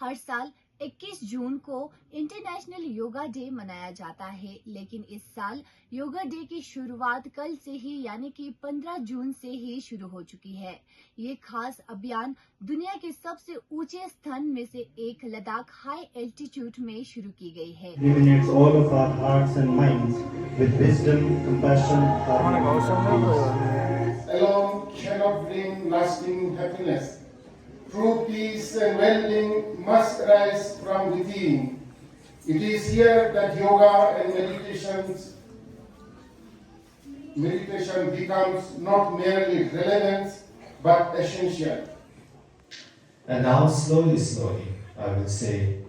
हर साल 21 जून को international yoga day मनाया जाता है, लेकिन इस साल योगा डे की शुरुआत कल से ही यानी कि 15 जून से ही शुरू हो चुकी है। ये खास अभियान दुनिया के सबसे ऊंचे स्थान में से एक लद्दाख हाई एल्टीट्यूड में शुरू की गई है। Illuminates all of our hearts and minds with wisdom, compassion, alone cannot bring lasting happiness. True peace and well-being must rise from within. It is here that yoga and meditation becomes not merely relevant but essential. And now slowly, I would say,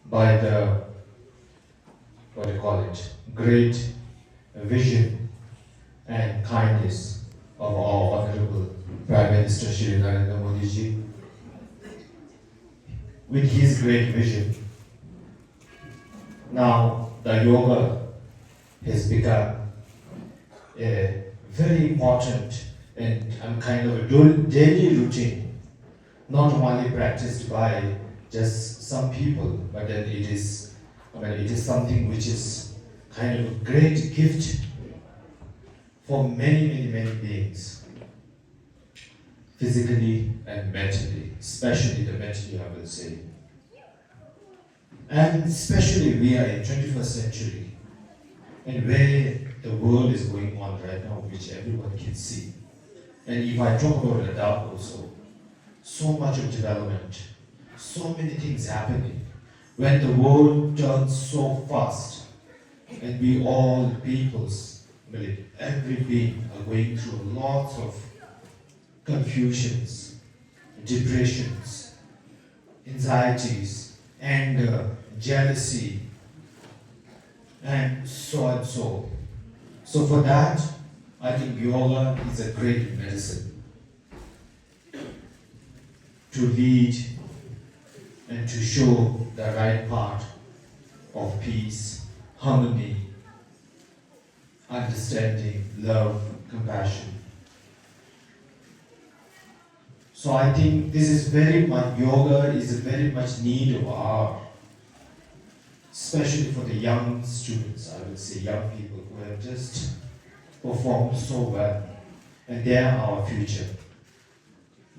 by the, great vision and kindness of our Honorable Prime Minister Shri Narendra Modi ji, with his great vision, now the yoga has become a very important and kind of a daily routine, not only practiced by just some people, but then it is something which is kind of a great gift for many beings, physically and mentally, especially the mentally, I will say. And especially we are in 21st century, and where the world is going on right now, which everyone can see. And if I talk about Ladakh also, so much of development, so many things happening. When the world turns so fast, and we all peoples, every being are going through lots of confusions, depressions, anxieties, anger, jealousy, and so and so. So for that, I think yoga is a great medicine to lead and to show the right path of peace, harmony, understanding, love, compassion. So I think this is very much, yoga is a very much need of our, especially for the young students, I would say, young people who have just performed so well. And they are our future.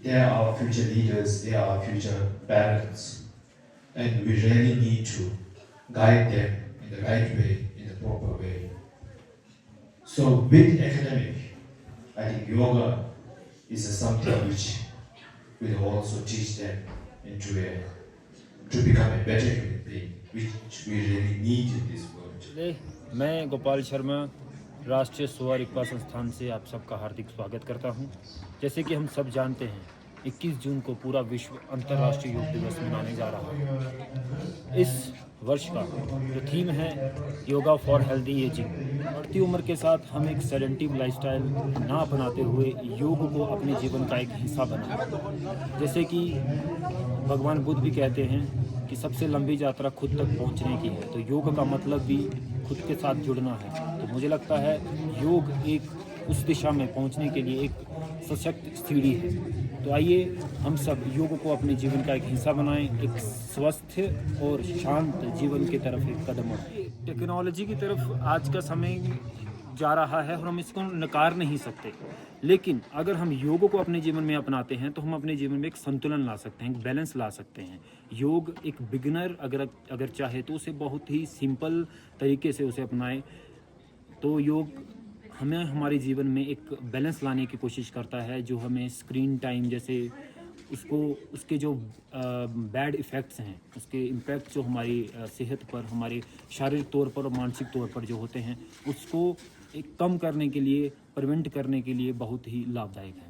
They are our future leaders, they are our future parents. And we really need to guide them in the right way, in the proper way. So with academic, I think yoga is something which will also teach them to become a better human being, which we really need in this world. मैं गोपाल शर्मा राष्ट्रीय स्वर रिक्पा संस्थान से आप सबका हार्दिक स्वागत करता हूं। जैसे कि हम सब जानते हैं 21 जून को पूरा विश्व अंतर्राष्ट्रीय योग दिवस मनाने जा रहा है। इस वर्ष का जो थीम है योगा फॉर हेल्दी एजिंग। बढ़ती उम्र के साथ हम एक सेडेंटिव लाइफस्टाइल ना अपनाते हुए योग को अपने जीवन का एक हिस्सा बनाएं। जैसे कि भगवान बुद्ध भी कहते हैं कि सबसे लंबी यात्रा खुद तक पहुंचने की है, तो योग का मतलब भी खुद के साथ जुड़ना है। तो मुझे लगता है योग एक उस दिशा में पहुंचने के लिए एक सशक्त सीढ़ी है। तो आइए हम सब योग को अपने जीवन का एक हिस्सा बनाएं, एक स्वस्थ और शांत जीवन की तरफ एक कदम बढ़ाएं। टेक्नोलॉजी की तरफ आज का समय जा रहा है और हम इसको नकार नहीं सकते, लेकिन अगर हम योग को अपने जीवन में अपनाते हैं तो हम अपने जीवन में एक संतुलन ला सकते हैं, एक बैलेंस ला सकते हैं। योग एक बिगिनर अगर चाहे तो उसे बहुत ही सिंपल तरीके से उसे अपनाए, तो योग हमें हमारे जीवन में एक बैलेंस लाने की कोशिश करता है। जो हमें स्क्रीन टाइम जैसे उसके जो बैड इफ़ेक्ट्स हैं, उसके इम्पैक्ट जो हमारी सेहत पर, हमारे शारीरिक तौर पर और मानसिक तौर पर जो होते हैं, उसको एक कम करने के लिए, प्रिवेंट करने के लिए बहुत ही लाभदायक है।